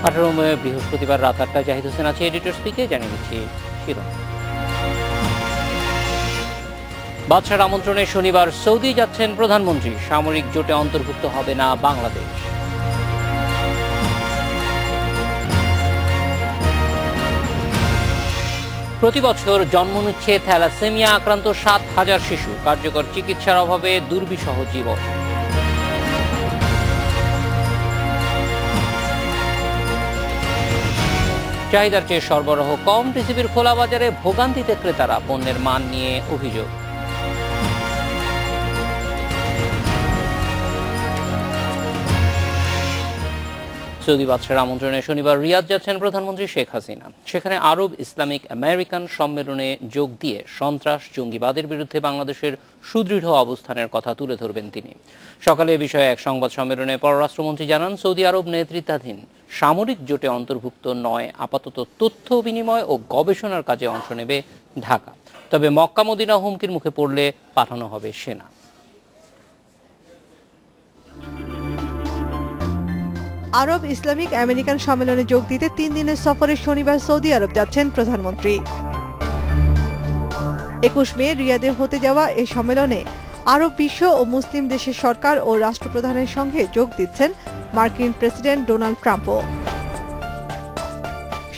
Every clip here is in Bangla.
18 মে বৃহস্পতিবার রাত 8টায় জাহিদ হোসেন আছে এডিটর স্পিকে। জানিয়ে দিচ্ছি শিরোনাম। বাদশার আমন্ত্রণে শনিবার সৌদি যাচ্ছেন প্রধানমন্ত্রী। সামরিক জোটে অন্তর্ভুক্ত হবে না বাংলাদেশ। প্রতি বছর জন্ম নিচ্ছে থ্যালাসেমিয়া আক্রান্ত 7,000 শিশু। কার্যকর চিকিৎসার অভাবে দুর্বিষহ জীবন। চাহিদার চেয়ে সরবরাহ কম, টিসিবির খোলা বাজারে ভোগান্তিতে ক্রেতারা। পণ্যের মান নিয়ে অভিযোগ। সৌদি বাদশার আমন্ত্রণে শনিবার রিয়াদ যাচ্ছেন প্রধানমন্ত্রী শেখ হাসিনা। সেখানে আরব ইসলামিক আমেরিকান সম্মেলনে যোগ দিয়ে সন্ত্রাস জঙ্গিবাদের বিরুদ্ধে বাংলাদেশের সুদৃঢ় অবস্থানের কথা তুলে ধরবেন তিনি। সকালে এ বিষয়ে এক সংবাদ সম্মেলনে পররাষ্ট্রমন্ত্রী জানান, সৌদি আরব নেতৃত্বাধীন সামরিক জোটে অন্তর্ভুক্ত নয়, আপাতত তথ্য বিনিময় ও গবেষণার কাজে অংশ নেবে ঢাকা। তবে মক্কা মদিনা হুমকির মুখে পড়লে পাঠানো হবে সেনা। আরব ইসলামিক আমেরিকান সম্মেলনে যোগ দিতে 3 দিনের সফরে শনিবার সৌদি আরব যাচ্ছেন প্রধানমন্ত্রী। 21 মে রিয়াদে হতে যাওয়া এই সম্মেলনে আরব বিশ্ব ও মুসলিম দেশের সরকার ও রাষ্ট্রপ্রধানের সঙ্গে যোগ দিচ্ছেন মার্কিন প্রেসিডেন্ট ডোনাল্ড ট্রাম্পও।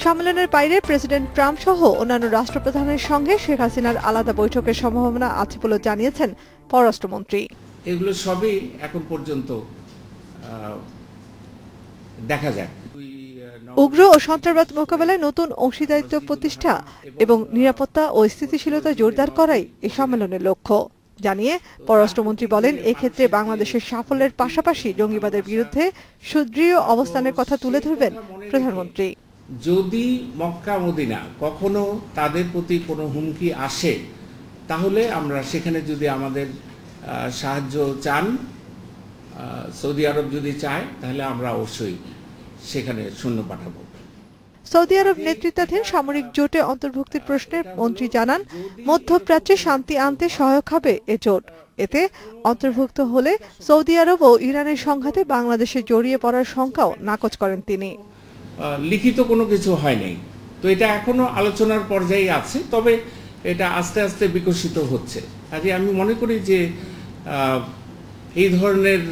সম্মেলনের বাইরে প্রেসিডেন্ট ট্রাম্প সহ অন্যান্য রাষ্ট্রপ্রধানের সঙ্গে শেখ হাসিনার আলাদা বৈঠকের সম্ভাবনা আছে বলে জানিয়েছেন পররাষ্ট্রমন্ত্রী। এগুলো সবই এখন পর্যন্ত দেখা যায়। উগ্র ও সন্ত্রাসবাদ মোকাবেলায় নতুন অংশীদারিত্ব প্রতিষ্ঠা এবং নিরাপত্তা ও স্থিতিশীলতা জোরদার করাই এই সম্মেলনের লক্ষ্য জানিয়ে পররাষ্ট্রমন্ত্রী বলেন, এক্ষেত্রে বাংলাদেশের সাফল্যের পাশাপাশি জঙ্গিবাদের বিরুদ্ধে সুদৃঢ় অবস্থানের কথা তুলে ধরবেন প্রধানমন্ত্রী। যদি মক্কা মদিনা কখনো তাদের প্রতি কোনো হুমকি আসে, তাহলে আমরা সেখানে যদি আমাদের সাহায্য চান, সৌদি আরব যদি চায়, তাহলে আমরা অবশ্যই সেখানে সৈন্য পাঠাবো। সৌদি আরব নেতৃত্বাধীন সামরিক জোটে অন্তর্ভুক্তির প্রশ্নে মন্ত্রী জানান, মধ্যপ্রাচ্যে শান্তি আনতে সহায়ক হবে এ জোট। এতে অন্তর্ভুক্ত হলে সৌদি আরব ও ইরানের সংঘাতে বাংলাদেশে জড়িয়ে পড়ার শঙ্কাও নাকচ করেন তিনি। লিখিত কোনো কিছু হয় নাই, তো এটা এখনো আলোচনার পর্যায়ে আছে, তবে এটা আস্তে আস্তে বিকশিত হচ্ছে। কাজে আমি মনে করি যে এই ধরনের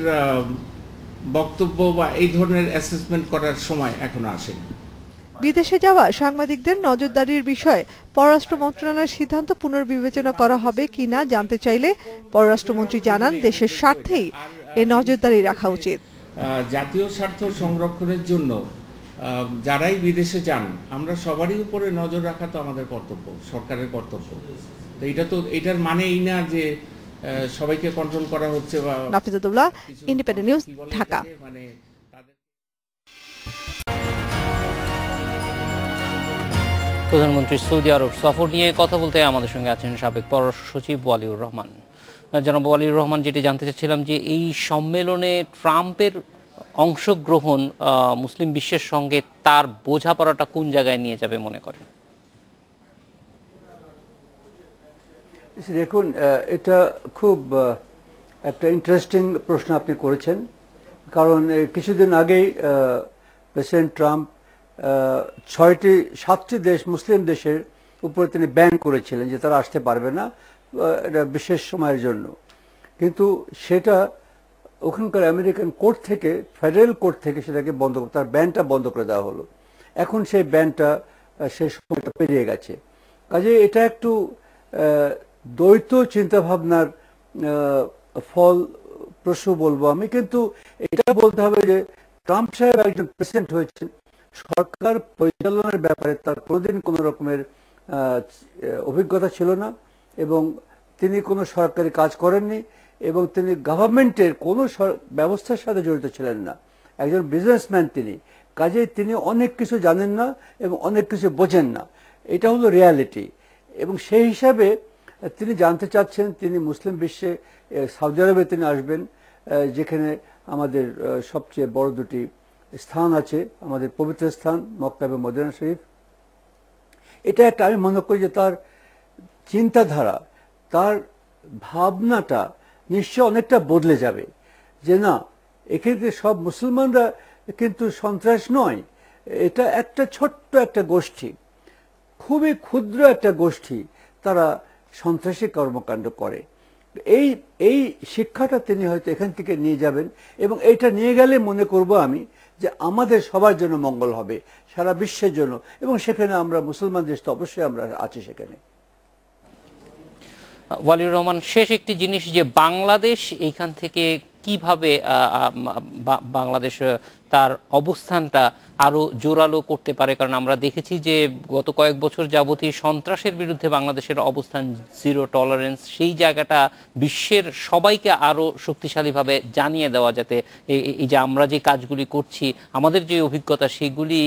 বক্তব্য বা এই ধরনের অ্যাসেসমেন্ট করার সময় এখনো আসেনি। বিদেশে যাওয়া সাংবাদিকদের নজরদারির বিষয়ে পররাষ্ট্র মন্ত্রণালয়ের সিদ্ধান্ত পুনর্বিবেচনা করা হবে কিনা জানতে চাইলে পররাষ্ট্রমন্ত্রী জানান, দেশের স্বার্থেই এ নজরদারি রাখা উচিত। জাতীয় স্বার্থ সংরক্ষণের জন্য যারাই বিদেশে যান, আমরা সবারই উপরে নজর রাখা তো আমাদের কর্তব্য, সরকারের কর্তব্য। তো এটার মানে এই না যে সবাইকে কন্ট্রোল করা হচ্ছে। বা নাফিজাতুল্লাহ, ইন্ডিপেন্ডেন্ট নিউজ, ঢাকা। প্রধানমন্ত্রী সৌদি আরব সফর নিয়ে কথা বলতে আমাদের সঙ্গে আছেন সাবেক পররাষ্ট্র সচিব ওয়ালিউর রহমান। জনাব ওয়ালিউর রহমান, যেটি জানতে চাচ্ছিলাম যে এই সম্মেলনে ট্রাম্পের অংশগ্রহণ মুসলিম বিশ্বের সঙ্গে তার বোঝাপড়াটা কোন জায়গায় নিয়ে যাবে মনে করেন? দেখুন, এটা খুব একটা ইন্টারেস্টিং প্রশ্ন আপনি করেছেন, কারণ কিছুদিন আগেই প্রেসিডেন্ট ট্রাম্প 7টি দেশ, মুসলিম দেশের উপরে তিনি ব্যান করেছিলেন যে তারা আসতে পারবে না এটা বিশেষ সময়ের জন্য। কিন্তু সেটা ওখানকার আমেরিকান কোর্ট থেকে, ফেডারেল কোর্ট থেকে সেটাকে তার ব্যানটা বন্ধ করে দেওয়া হলো। এখন সেই ব্যানটা সেই সময়টা পেরিয়ে গেছে। কাজে এটা একটু দ্বৈত চিন্তাভাবনার ফল প্রসূ বলবো আমি। কিন্তু এটা বলতে হবে যে ট্রাম্প সাহেব একজন প্রেসিডেন্ট হয়েছেন, সরকার পরিচালনার ব্যাপারে তার কোনোদিন কোনো রকমের অভিজ্ঞতা ছিল না এবং তিনি কোনো সরকারি কাজ করেননি এবং তিনি গভর্নমেন্টের কোনো ব্যবস্থার সাথে জড়িত ছিলেন না। একজন বিজনেসম্যান তিনি, কাজেই তিনি অনেক কিছু জানেন না এবং অনেক কিছু বোঝেন না। এটা হলো রিয়ালিটি। এবং সেই হিসাবে তিনি জানতে চাচ্ছেন, তিনি মুসলিম বিশ্বে সৌদি আরবে তিনি আসবেন, যেখানে আমাদের সবচেয়ে বড় দুটি স্থান আছে, আমাদের পবিত্র স্থান মক্কা এবং মদিনা শরীফ। এটা একটা, আমি মনে করি যে তার চিন্তাধারা, তার ভাবনাটা নিশ্চয় অনেকটা বদলে যাবে। যে না, এক্ষেত্রে সব মুসলমানরা কিন্তু সন্ত্রাস নয়, এটা একটা ছোট্ট একটা গোষ্ঠী, খুবই ক্ষুদ্র একটা গোষ্ঠী, তারা সন্ত্রাসী কর্মকাণ্ড করে। এই শিক্ষাটা তিনি হয়তো এখান থেকে নিয়ে যাবেন, এবং এইটা নিয়ে গেলে মনে করব আমি যে আমাদের সবার জন্য মঙ্গল হবে, সারা বিশ্বের জন্য। এবং সেখানে আমরা মুসলমান দেশ তো অবশ্যই আমরা আছি সেখানে। ওয়ালিউর রহমান, শেষ একটি জিনিস, যে বাংলাদেশ এইখান থেকে কিভাবে বাংলাদেশ তার অবস্থানটা আরো জোরালো করতে পারে? কারণ আমরা দেখেছি যে গত কয়েক বছর যাবতীয় সন্ত্রাসের বিরুদ্ধে বাংলাদেশের অবস্থান জিরো টলারেন্স, সেই জায়গাটা বিশ্বের সবাইকে আরো শক্তিশালীভাবে জানিয়ে দেওয়া, যাতে এই যে আমরা যে কাজগুলি করছি, আমাদের যে অভিজ্ঞতা, সেগুলি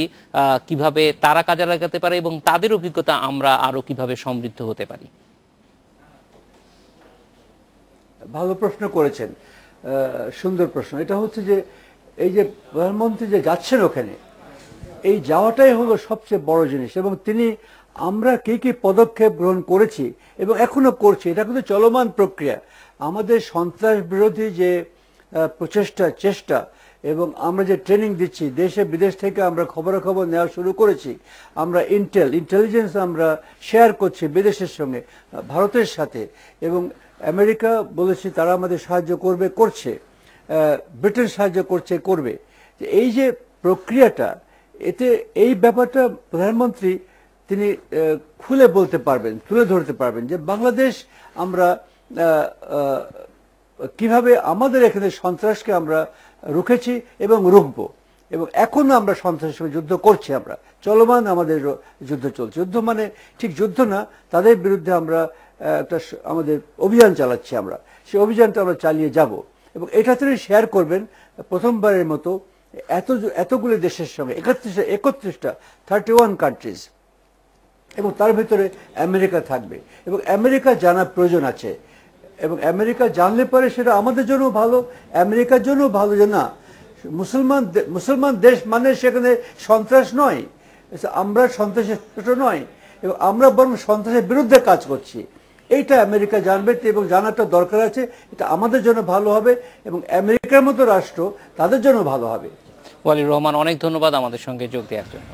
কিভাবে তারা কাজে লাগাতে পারে এবং তাদের অভিজ্ঞতা আমরা আরো কিভাবে সমৃদ্ধ হতে পারি। ভালো প্রশ্ন করেছেন, সুন্দর প্রশ্ন। এটা হচ্ছে যে এই যে প্রধানমন্ত্রী যে যাচ্ছেন ওখানে, এই যাওয়াটাই হলো সবচেয়ে বড় জিনিস। এবং তিনি আমরা কি কি পদক্ষেপ গ্রহণ করেছি এবং এখনো করছি, এটা কিন্তু চলমান প্রক্রিয়া। আমাদের সন্ত্রাস বিরোধী যে চেষ্টা, এবং আমরা যে ট্রেনিং দিচ্ছি, দেশে বিদেশ থেকে আমরা খবরাখবর নেওয়া শুরু করেছি। আমরা ইন্টেলিজেন্স আমরা শেয়ার করছি বিদেশের সঙ্গে, ভারতের সাথে, এবং আমেরিকা বলেছে তারা আমাদের সাহায্য করছে, ব্রিটেন সাহায্য করবে। এই যে প্রক্রিয়াটা, এতে এই ব্যাপারটা প্রধানমন্ত্রী তিনি খুলে বলতে পারবেন, তুলে ধরতে পারবেন যে বাংলাদেশ আমরা কিভাবে আমাদের এখানে সন্ত্রাসকে আমরা রুখেছি এবং রুখবো, এবং এখনো আমরা সন্ত্রাসের সঙ্গে যুদ্ধ করছি। আমরা চলমান আমাদের যুদ্ধ চলছে। যুদ্ধ মানে ঠিক যুদ্ধ না, তাদের বিরুদ্ধে আমরা একটা আমাদের অভিযান চালাচ্ছি। আমরা সেই অভিযানটা আমরা চালিয়ে যাব, এবং এটা তিনি শেয়ার করবেন প্রথমবারের মতো এতগুলি দেশের সঙ্গে, 31 কান্ট্রিজ, এবং তার ভিতরে আমেরিকা থাকবে। এবং আমেরিকা জানা প্রয়োজন আছে, এবং আমেরিকা জানলে পরে সেটা আমাদের জন্য ভালো, আমেরিকার জন্য ভালো। যে না, মুসলমান দেশ মানে সেখানে সন্ত্রাস নয়, আমরা সন্ত্রাসের নয়, এবং আমরা বরং সন্ত্রাসের বিরুদ্ধে কাজ করছি। এইটা আমেরিকা জানবে, এবং জানাটা দরকার আছে। এটা আমাদের জন্য ভালো হবে, এবং আমেরিকার মতো রাষ্ট্র তাদের জন্য ভালো হবে। ওয়ালিউর রহমান, অনেক ধন্যবাদ আমাদের সঙ্গে যোগ দেওয়ার জন্য।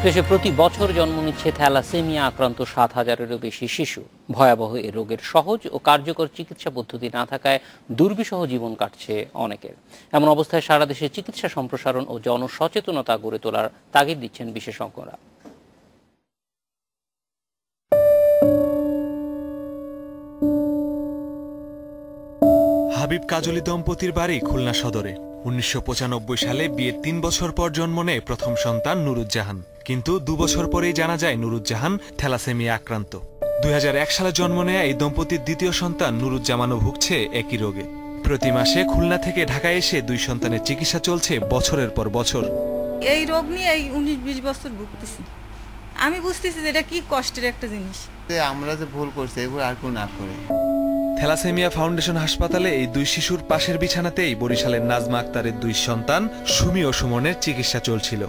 দেশে প্রতি বছর জন্ম নিচ্ছে থ্যালাসেমিয়া আক্রান্ত 7,000-এরও বেশি শিশু। ভয়াবহ এ রোগের সহজ ও কার্যকর চিকিৎসা পদ্ধতি না থাকায় দুর্বিষহ জীবন কাটছে অনেকের। এমন অবস্থায় সারা দেশে চিকিৎসা সম্প্রসারণ ও জনসচেতনতা গড়ে তোলার তাগিদ দিচ্ছেন বিশেষজ্ঞরা। হাবিব কাজলী দম্পতির বাড়ি খুলনা সদরে। 1995 সালে বিয়ের 3 বছর পর জন্ম নেয় প্রথম সন্তান নুরুজ্জাহান। কিন্তু 2 বছর পরেই জানা যায় নুরুজ্জাহান থ্যালাসেমিয়া আক্রান্ত। 2001 সালে জন্ম নেয়া এই দম্পতির দ্বিতীয় সন্তান নুরুজ্জামানও ভুগছে একই রোগে। প্রতি মাসে খুলনা থেকে ঢাকায় এসে 2 সন্তানের চিকিৎসা চলছে বছরের পর বছর। এই রোগ নিয়ে 19-20 বছর ভুগতেছি। আমি বুঝতেছি যে এটা কি কষ্টের একটা জিনিস। আমরা যে ভুল করছি এগুলো আর কেউ না করে। থ্যালাসেমিয়া ফাউন্ডেশন হাসপাতালে এই 2 শিশুর পাশের বিছানাতেই বরিশালের নাজমা আক্তারের 2 সন্তান সুমি ও সুমনের চিকিৎসা চলছিল।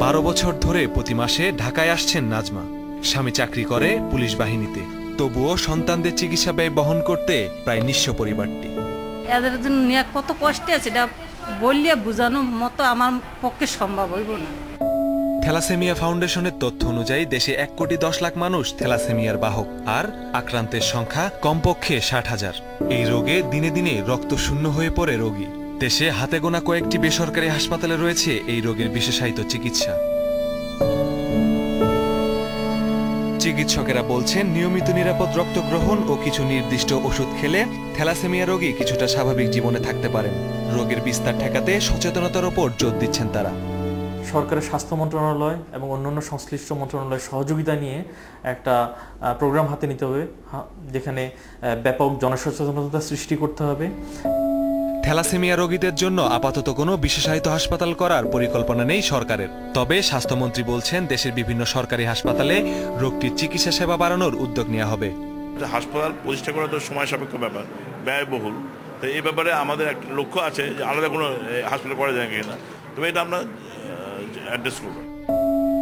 12 বছর ধরে প্রতি মাসে ঢাকায় আসছেন নাজমা। স্বামী চাকরি করে পুলিশ বাহিনীতে, তবুও সন্তানদের চিকিৎসা ব্যয় বহন করতে প্রায় নিঃস্ব পরিবারটি। এদের জন্য কত কষ্টে আছে এটা বললে বোঝানোর মতো আমার পক্ষে সম্ভব হইব না। থ্যালাসেমিয়া ফাউন্ডেশনের তথ্য অনুযায়ী দেশে 1,10,00,000 মানুষ থ্যালাসেমিয়ার বাহক, আর আক্রান্তের সংখ্যা কমপক্ষে 60,000। এই রোগে দিনে দিনে রক্ত শূন্য হয়ে পড়ে রোগী। দেশে হাতে গোনা কয়েকটি বেসরকারি হাসপাতালে রয়েছে এই রোগের বিশেষায়িত চিকিৎসা। চিকিৎসকেরা বলছেন নিয়মিত নিরাপদ রক্ত গ্রহণ ও কিছু নির্দিষ্ট ওষুধ খেলে থ্যালাসেমিয়া রোগী কিছুটা স্বাভাবিক জীবনে থাকতে পারেন। রোগের বিস্তার ঠেকাতে সচেতনতার উপর জোর দিচ্ছেন তারা। সরকারের স্বাস্থ্য মন্ত্রণালয় এবং অন্যান্য সংশ্লিষ্ট মন্ত্রণালয়ের সহযোগিতা নিয়ে একটা প্রোগ্রাম হাতে নিতে হবে, যেখানে ব্যাপক জনসচেতনতা সৃষ্টি করতে হবে। থ্যালাসেমিয়া রোগীদের জন্য আপাতত কোনো বিশেষায়িত হাসপাতাল করার পরিকল্পনা নেই সরকারের। তবে স্বাস্থ্যমন্ত্রী বলছেন দেশের বিভিন্ন সরকারি হাসপাতালে রোগটির চিকিৎসা সেবা বাড়ানোর উদ্যোগ নেওয়া হবে। হাসপাতাল প্রতিষ্ঠা করা তো সময় সাপেক্ষ ব্যাপার, ব্যয়বহুল। তো এই ব্যাপারে আমাদের একটা লক্ষ্য আছে যে আলাদা কোনো হাসপাতাল করা যায় কিনা, তবে এটা আমরা অ্যাড্রেস করব।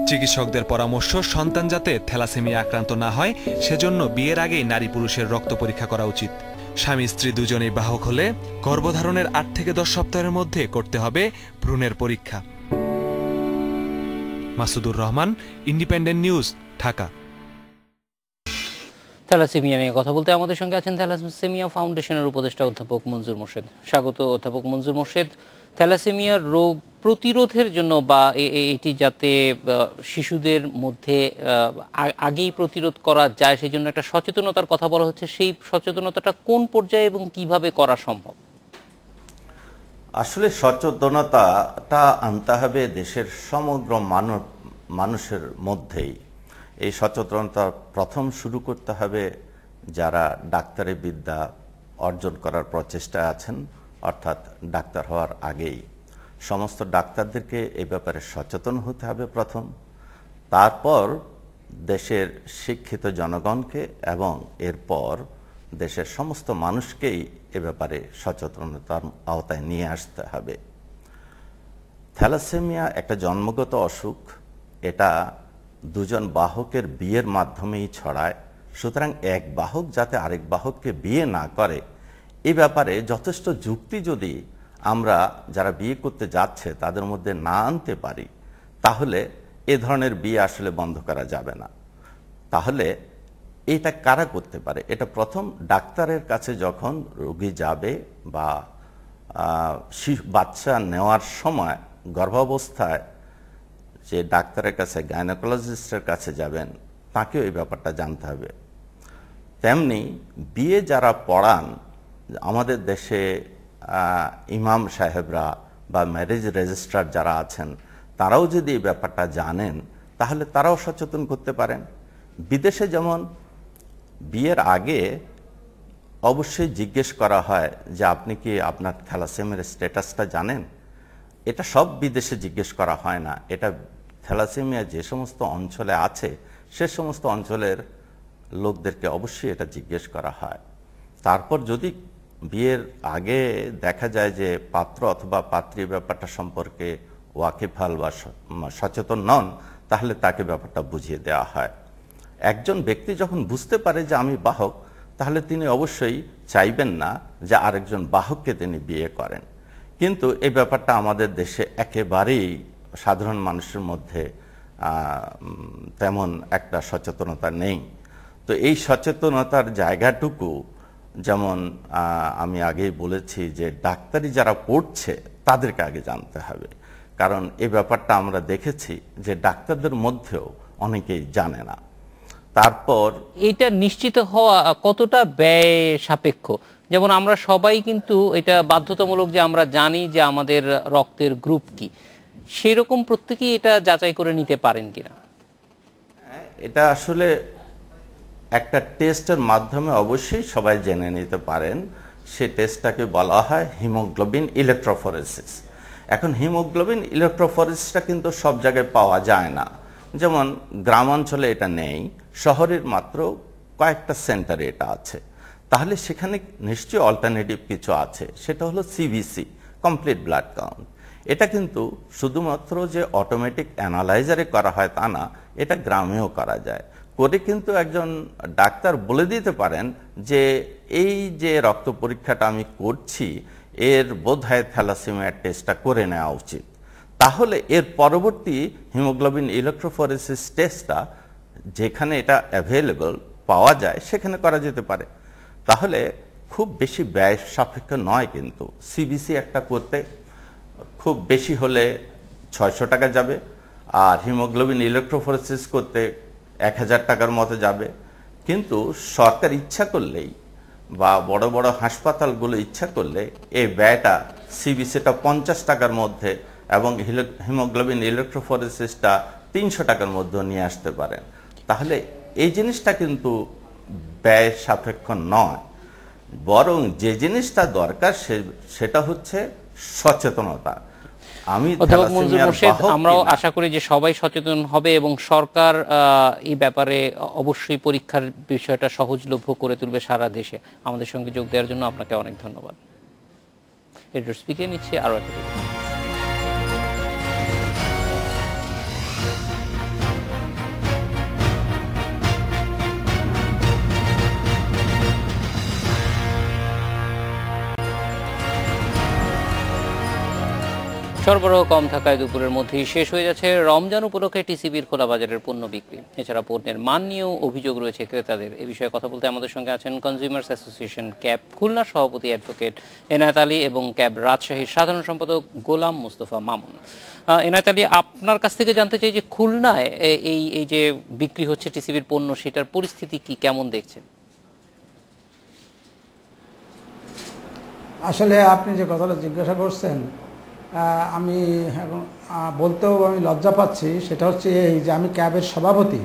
চিকিৎসকদের পরামর্শ, সন্তান যাতে থ্যালাসেমিয়া আক্রান্ত না হয় সেজন্য বিয়ের আগেই নারী পুরুষের রক্ত পরীক্ষা করা উচিত। স্বামী স্ত্রী দুজনেই বাহক হলে গর্ভধারণের 8 থেকে 10 সপ্তাহের মধ্যে করতে হবে ভ্রূণের পরীক্ষা। Masudur Rahman, independent news, Dhaka. Thalassemia নিয়ে কথা বলতে আমাদের সঙ্গে আছেন থ্যালাসেমিয়া ফাউন্ডেশনের উপদেষ্টা অধ্যাপক মনজুর মোর্শেদ। স্বাগত অধ্যাপক মনজুর মোর্শেদ। থ্যালাসেমিয়ার রোগ প্রতিরোধের জন্য বা এটি যাতে শিশুদের মধ্যে আগেই প্রতিরোধ করা যায় সেই জন্য একটা সচেতনতার কথা বলা হচ্ছে, সেই সচেতনতাটা কোন পর্যায়ে এবং কিভাবে করা সম্ভব? আসলে সচেতনতাটা আনতে হবে দেশের সমগ্র মানুষের মধ্যেই। এই সচেতনতা প্রথম শুরু করতে হবে যারা ডাক্তারি বিদ্যা অর্জন করার প্রচেষ্টা আছেন, অর্থাৎ ডাক্তার হওয়ার আগেই সমস্ত ডাক্তারদেরকে এই ব্যাপারে সচেতন হতে হবে প্রথম। তারপর দেশের শিক্ষিত জনগণকে এবং এরপর দেশের সমস্ত মানুষকেই এ ব্যাপারে সচেতনতার আওতায় নিয়ে আসতে হবে। থ্যালাসেমিয়া একটা জন্মগত অসুখ, এটা দুজন বাহকের বিয়ের মাধ্যমেই ছড়ায়। সুতরাং এক বাহক যাতে আরেক বাহককে বিয়ে না করে এই ব্যাপারে যথেষ্ট যুক্তি যদি আমরা যারা বিয়ে করতে যাচ্ছে তাদের মধ্যে না আনতে পারি তাহলে এ ধরনের বিয়ে আসলে বন্ধ করা যাবে না। তাহলে এটা কারা করতে পারে? এটা প্রথম ডাক্তারের কাছে যখন রোগী যাবে বা বাচ্চা নেওয়ার সময় গর্ভাবস্থায় যে ডাক্তারের কাছে, গাইনোকোলজিস্টের কাছে যাবেন, তাকেও এই ব্যাপারটা জানতে হবে। তেমনি বিয়ে যারা পড়ান, আমাদের দেশে ইমাম সাহেবরা বা ম্যারেজ রেজিস্ট্রার যারা আছেন তারাও যদি এই ব্যাপারটা জানেন তাহলে তারাও সচেতন করতে পারেন। বিদেশে যেমন বিয়ের আগে অবশ্যই জিজ্ঞেস করা হয় যে আপনি কি আপনার থ্যালাসেমিয়ার স্ট্যাটাসটা জানেন? এটা সব বিদেশে জিজ্ঞেস করা হয় না। এটা থ্যালাসেমিয়া যে সমস্ত অঞ্চলে আছে সে সমস্ত অঞ্চলের লোকদেরকে অবশ্যই এটা জিজ্ঞেস করা হয়। তারপর যদি বিয়ের আগে দেখা যায় যে পাত্র অথবা পাত্রী ব্যাপারটা সম্পর্কে ওয়াকিফাল বা সচেতন নন তাহলে তাকে ব্যাপারটা বুঝিয়ে দেওয়া হয়। একজন ব্যক্তি যখন বুঝতে পারে যে আমি বাহক তাহলে তিনি অবশ্যই চাইবেন না যে আরেকজন বাহককে তিনি বিয়ে করেন। কিন্তু এই ব্যাপারটা আমাদের দেশে একেবারেই সাধারণ মানুষের মধ্যে তেমন একটা সচেতনতা নেই। তো এই সচেতনতার জায়গাটুকু যেমন আমি আগেই বলেছি যে ডাক্তারি যারা পড়ছে তাদেরকে আগে জানতে হবে, কারণ এই ব্যাপারটা আমরা দেখেছি যে ডাক্তারদের মধ্যেও অনেকেই জানে না। তারপর এটা নিশ্চিত হওয়া কতটা ব্যয় সাপেক্ষ? যেমন আমরা সবাই কিন্তু এটা বাধ্যতামূলক যে আমরা জানি যে আমাদের রক্তের গ্রুপ কি, সেরকম প্রত্যেকেই এটা যাচাই করে নিতে পারেন কিনা? এটা আসলে একটা টেস্টের মাধ্যমে অবশ্যই সবাই জেনে নিতে পারেন। সে টেস্টটাকে বলা হয় হিমোগ্লোবিন ইলেকট্রোফরেসিস। এখন হিমোগ্লোবিন ইলেকট্রোফরেসিসটা কিন্তু সব জায়গায় পাওয়া যায় না, যেমন গ্রামাঞ্চলে এটা নেই, শহরের মাত্র কয়েকটা সেন্টারে এটা আছে। তাহলে সেখানে নিশ্চয়ই অল্টারনেটিভ কিছু আছে, সেটা হলো সিবিসি, কমপ্লিট ব্লাড কাউন্ট। এটা কিন্তু শুধুমাত্র যে অটোমেটিক অ্যানালাইজারে করা হয় তা না, এটা গ্রামেও করা যায়। করে কিন্তু একজন ডাক্তার বলে দিতে পারেন যে এই যে রক্ত পরীক্ষাটা আমি করছি এর বোধহয় থ্যালাসেমিয়ার টেস্টটা করে নেওয়া উচিত। তাহলে এর পরবর্তী হিমোগ্লোবিন ইলেকট্রোফরেসিস টেস্টটা যেখানে এটা অ্যাভেলেবল পাওয়া যায় সেখানে করা যেতে পারে। তাহলে খুব বেশি ব্যয় সাপেক্ষ নয়, কিন্তু সিবিসি একটা করতে খুব বেশি হলে 600 টাকা যাবে, আর হিমোগ্লোবিন ইলেকট্রোফরেসিস করতে 1000 টাকার মতো যাবে। কিন্তু সরকার ইচ্ছা করলেই বা বড় বড় হাসপাতালগুলো ইচ্ছা করলে এই ব্যয়টা সিবিসিটা 50 টাকার মধ্যে এবং হিমোগ্লোবিন ইলেকট্রোফরেসিসটা 300 টাকার মধ্যে নিয়ে আসতে পারেন। তাহলে এই জিনিসটা কিন্তু ব্যয় সাপেক্ষ নয়। বরং যে জিনিসটা দরকার সেটা হচ্ছে সচেতনতা। আমি অধ্যাপক মনজুর মোর্শেদ, আমরাও আশা করি যে সবাই সচেতন হবে এবং সরকার এই ব্যাপারে অবশ্যই পরীক্ষার বিষয়টা সহজলভ্য করে তুলবে সারা দেশে। আমাদের সঙ্গে যোগ দেওয়ার জন্য আপনাকে অনেক ধন্যবাদ। এডওয়ার্ড স্পিকে নিচ্ছে আরো একটা সরবরাহ কম থাকায় দুপুরের মধ্যেই শেষ হয়ে যাচ্ছে রমজান উপলক্ষে টিসিবির খোলা বাজারের পণ্য বিক্রি। এছাড়া পণ্যের মান নিয়েও অভিযোগ রয়েছে ক্রেতাদের। এ বিষয়ে কথা বলতে আমাদের সঙ্গে আছেন কনজিউমার্স অ্যাসোসিয়েশন ক্যাব খুলনা সভাপতি অ্যাডভোকেট এনায়েত আলী এবং ক্যাব রাজশাহীর সাধারণ সম্পাদক গোলাম মুস্তফা মামুন। এনায়েত আলী, আপনার কাছ থেকে জানতে চাই যে খুলনায় এই যে বিক্রি হচ্ছে টিসিবির পণ্য, সেটার পরিস্থিতি কি, কেমন দেখছেন? আসলে আপনি যে কথাটা জিজ্ঞাসা করছেন, আমি এখন বলতেও আমি লজ্জা পাচ্ছি। সেটা হচ্ছে এই যে আমি ক্যাবের সভাপতি,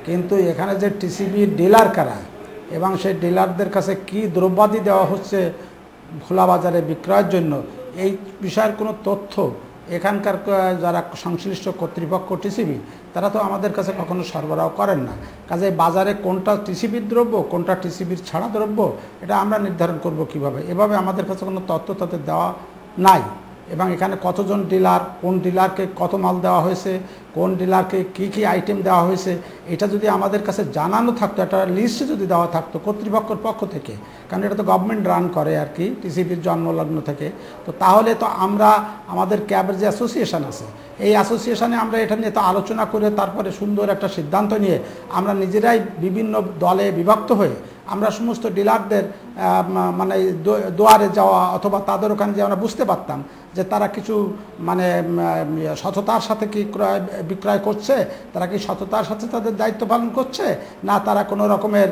কিন্তু এখানে যে টিসিবির ডিলার কারা এবং সেই ডিলারদের কাছে কি দ্রব্যাদি দেওয়া হচ্ছে খোলা বাজারে বিক্রয়ের জন্য, এই বিষয়ের কোনো তথ্য এখানকার যারা সংশ্লিষ্ট কর্তৃপক্ষ টিসিবি তারা তো আমাদের কাছে কখনো সরবরাহ করেন না। কাজে বাজারে কোনটা টিসিবির দ্রব্য, কোনটা টিসিবির ছাড়া দ্রব্য, এটা আমরা নির্ধারণ করব কিভাবে? এভাবে আমাদের কাছে কোনো তথ্য তাদের দেওয়া নাই। এবং এখানে কতজন ডিলার, কোন ডিলারকে কত মাল দেওয়া হয়েছে, কোন ডিলারকে কি কি আইটেম দেওয়া হয়েছে, এটা যদি আমাদের কাছে জানানো থাকতো, একটা লিস্ট যদি দেওয়া থাকতো কর্তৃপক্ষের পক্ষ থেকে, কারণ এটা তো গভর্নমেন্ট রান করে আর কি টিসিবির জন্মলগ্ন থেকে, তো তাহলে তো আমরা আমাদের ক্যাবের যে অ্যাসোসিয়েশন আছে, এই অ্যাসোসিয়েশনে আমরা এটা নিয়ে তো আলোচনা করে তারপরে সুন্দর একটা সিদ্ধান্ত নিয়ে আমরা নিজেরাই বিভিন্ন দলে বিভক্ত হয়ে আমরা সমস্ত ডিলারদের মানে দুয়ারে যাওয়া অথবা তাদের ওখানে যে আমরা বুঝতে পারতাম যে তারা কিছু মানে সততার সাথে কি ক্রয় বিক্রয় করছে, তারা কি সততার সাথে তাদের দায়িত্ব পালন করছে, না তারা কোনো রকমের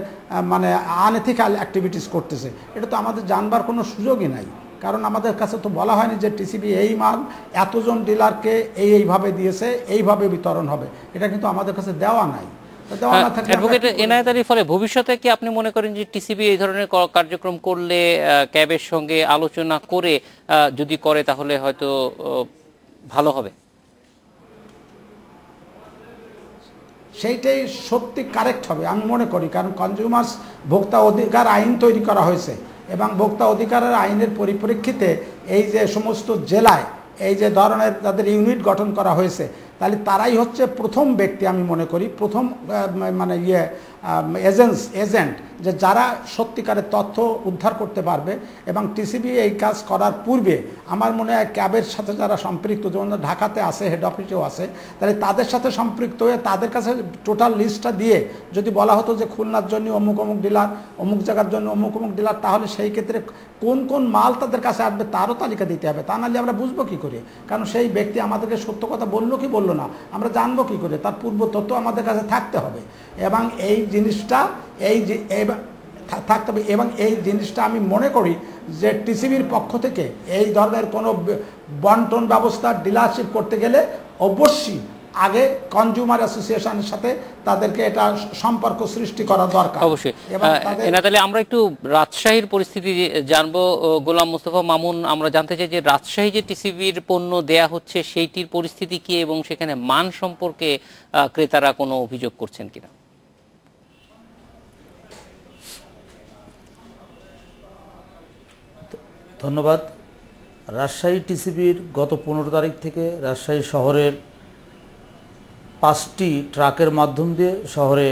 মানে আনএথিক্যাল অ্যাক্টিভিটিস করতেছে, এটা তো আমাদের জানবার কোনো সুযোগই নাই। কারণ আমাদের কাছে তো বলা হয়নি যে টিসিবি এই মাল এতজন ডিলারকে এইভাবে দিয়েছে, এইভাবে বিতরণ হবে, এটা কিন্তু আমাদের কাছে দেওয়া নাই। অ্যাডভোকেট এনায়েত আলী, ফলে ভবিষ্যতে কি আপনি মনে করেন যে টিসিবি এই ধরনের কার্যক্রম করলে ক্যাবের সঙ্গে আলোচনা করে যদি করে তাহলে হয়তো ভালো হবে? সেইটাই সত্যি কারেক্ট হবে আমি মনে করি, কারণ কনজিউমার্স ভোক্তা অধিকার আইন তৈরি করা হয়েছে এবং ভোক্তা অধিকারের আইনের পরিপ্রেক্ষিতে এই যে সমস্ত জেলায় এই যে ধরনের তাদের ইউনিট গঠন করা হয়েছে, তাহলে তারাই হচ্ছে প্রথম ব্যক্তি আমি মনে করি, প্রথম মানে এজেন্ট যে যারা সত্যিকারের তথ্য উদ্ধার করতে পারবে। এবং টিসিবি এই কাজ করার পূর্বে আমার মনে হয় ক্যাবের সাথে যারা সম্পৃক্ত, যেমন ঢাকাতে আছে, হেড অফিসেও আছে, তাহলে তাদের সাথে সম্পৃক্ত হয়ে তাদের কাছে টোটাল লিস্টটা দিয়ে যদি বলা হতো যে খুলনার জন্য অমুক অমুক ডিলার, অমুক জায়গার জন্য অমুক অমুক ডিলার, তাহলে সেই ক্ষেত্রে কোন কোন মাল তাদের কাছে আসবে তারও তালিকা দিতে হবে। তা নাহলে আমরা বুঝবো কী করে? কারণ সেই ব্যক্তি আমাদেরকে সত্য কথা বললো কি বললো না আমরা জানবো কী করে? তার পূর্ব তথ্য আমাদের কাছে থাকতে হবে এবং এই জিনিসটা থাকতে হবে। এবং এই জিনিসটা আমি মনে করি যে টিসিবির পক্ষ থেকে এই ধরনের কোনো বন্টন ব্যবস্থা ডিলারশিপ করতে গেলে অবশ্যই আগে কনজিউমার অ্যাসোসিয়েশনের সাথে তাদেরকে এটা সম্পর্ক সৃষ্টি করা দরকার। অবশ্যই। তাহলে আমরা একটু রাজশাহীর পরিস্থিতি জানবো। গোলাম মুস্তফা মামুন, আমরা জানতে চাই যে রাজশাহী যে টিসিবির পণ্য দেয়া হচ্ছে সেইটির পরিস্থিতি কি এবং সেখানে মান সম্পর্কে ক্রেতারা কোনো অভিযোগ করছেন কিনা? ধন্যবাদ। রাজশাহী টিসিবির গত 15 তারিখ থেকে রাজশাহী শহরের 5টি ট্রাকের মাধ্যম দিয়ে শহরে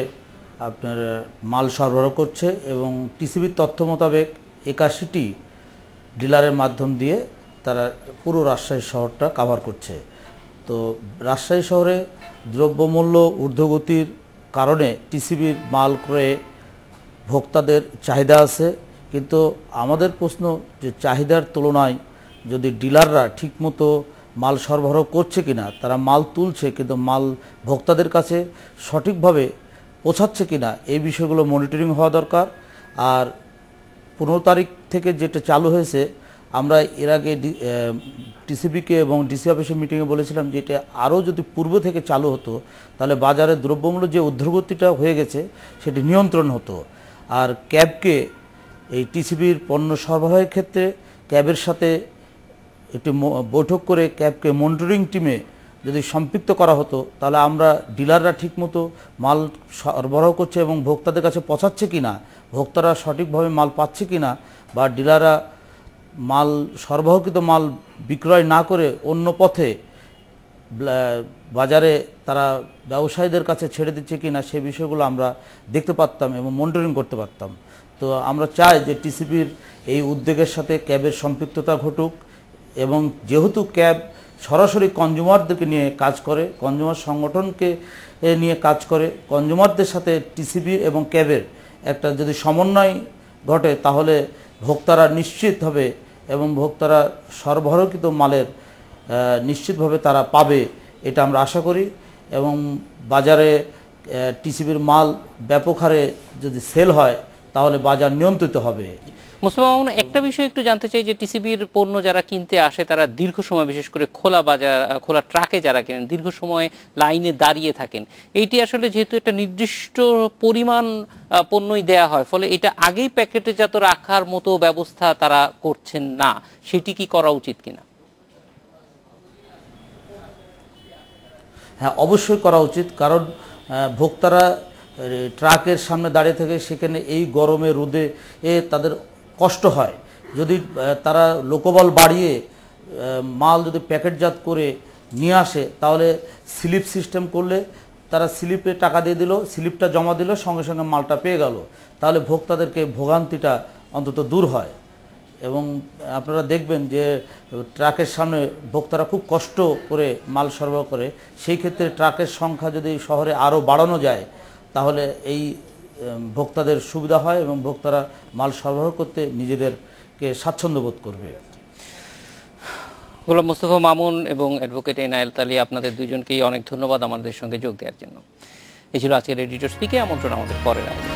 আপনার মাল সরবরাহ করছে এবং টিসিবির তথ্য মোতাবেক 81টি ডিলারের মাধ্যম দিয়ে তারা পুরো রাজশাহী শহরটা কভার করছে। তো রাজশাহী শহরে দ্রব্যমূল্য ঊর্ধ্বগতির কারণে টিসিবির মাল ক্রয়ে ভোক্তাদের চাহিদা আছে, কিন্তু আমাদের প্রশ্ন যে চাহিদার তুলনায় যদি ডিলাররা ঠিকমতো মাল সরবরাহ করছে কিনা, তারা মাল তুলছে কিন্তু মাল ভোক্তাদের কাছে সঠিকভাবে পৌঁছাচ্ছে কিনা, এই বিষয়গুলো মনিটরিং হওয়া দরকার। আর 15 তারিখ থেকে যেটা চালু হয়েছে, আমরা এর আগে টিসিবিকে এবং ডিসি অফিসের মিটিংয়ে বলেছিলাম যে এটা আরও যদি পূর্ব থেকে চালু হতো তাহলে বাজারে দ্রব্যমূল্য যে ঊর্ধ্বগতিটা হয়ে গেছে সেটি নিয়ন্ত্রণ হতো। আর ক্যাবকে এই টিসিবির পণ্য সরবরাহের ক্ষেত্রে ক্যাবের সাথে একটি বৈঠক করে ক্যাবকে মনিটরিং টিমে যদি সম্পৃক্ত করা হতো, তাহলে আমরা ডিলাররা ঠিকমতো মাল সরবরাহ করছে এবং ভোক্তাদের কাছে পৌঁছাচ্ছে কিনা, ভোক্তারা সঠিকভাবে মাল পাচ্ছে কিনা, বা ডিলাররা মাল সরবরাহকৃত মাল বিক্রয় না করে অন্য পথে বাজারে তারা ব্যবসায়ীদের কাছে ছেড়ে দিচ্ছে কিনা, সেই বিষয়গুলো আমরা দেখতে পারতাম এবং মনিটরিং করতে পারতাম। তো আমরা চাই যে টিসিবির এই উদ্যোগের সাথে ক্যাবের সম্পৃক্ততা ঘটুক, এবং যেহেতু ক্যাব সরাসরি কনজিউমারদেরকে নিয়ে কাজ করে, কনজিউমার সংগঠনকে নিয়ে কাজ করে, কনজিউমারদের সাথে টিসিবি এবং ক্যাবের একটা যদি সমন্বয় ঘটে, তাহলে ভোক্তারা নিশ্চিত হবে এবং ভোক্তারা সরবরাহকৃত মালের নিশ্চিতভাবে তারা পাবে, এটা আমরা আশা করি। এবং বাজারে টিসিবির মাল ব্যাপক হারে যদি সেল হয়, তাহলে বাজার নিয়ন্ত্রিত হবে। মোস্তফা মামুন, একটা বিষয় একটু জানতে চাই যে টিসিবির পণ্য যারা কিনতে আসে তারা দীর্ঘ সময়, বিশেষ করে খোলা ট্রাকে যারা কেনেন, দীর্ঘ সময় লাইনে দাঁড়িয়ে থাকেন। এইটি আসলে যেহেতু একটা নির্দিষ্ট পরিমাণ পণ্যই দেয়া হয়, ফলে এটা আগেই প্যাকেটজাত রাখার মতো ব্যবস্থা তারা করছেন না, সেটি কি করা উচিত কিনা? হ্যাঁ, অবশ্যই করা উচিত, কারণ ভোক্তারা ট্রাকের সামনে দাঁড়িয়ে থাকে, সেখানে এই গরমে রোদে তাদের কষ্ট হয়। যদি তারা লোকবল বাড়িয়ে মাল যদি প্যাকেটজাত করে নিয়ে আসে, তাহলে স্লিপ সিস্টেম করলে তারা স্লিপে টাকা দিয়ে দিল, স্লিপটা জমা দিল, সঙ্গে সঙ্গে মালটা পেয়ে গেল, তাহলে ভোক্তাদেরকে ভোগান্তিটা অন্তত দূর হয়। এবং আপনারা দেখবেন যে ট্রাকের সামনে ভোক্তারা খুব কষ্ট করে মাল সরবরাহ করে, সেই ক্ষেত্রে ট্রাকের সংখ্যা যদি শহরে আরও বাড়ানো যায়, তাহলে এই ভোক্তাদের সুবিধা হয় এবং ভোক্তারা মাল সরবরাহ করতে নিজেদেরকে স্বাচ্ছন্দ্য বোধ করবে। গোলাম মোস্তফা মামুন এবং অ্যাডভোকেট এনায়েত আলী, আপনাদের দুজনকেই অনেক ধন্যবাদ আমাদের সঙ্গে যোগ দেওয়ার জন্য। এই ছিল আজকের এডিটর স্পিকে। আমন্ত্রণ আমাদের পরের আয়োজন।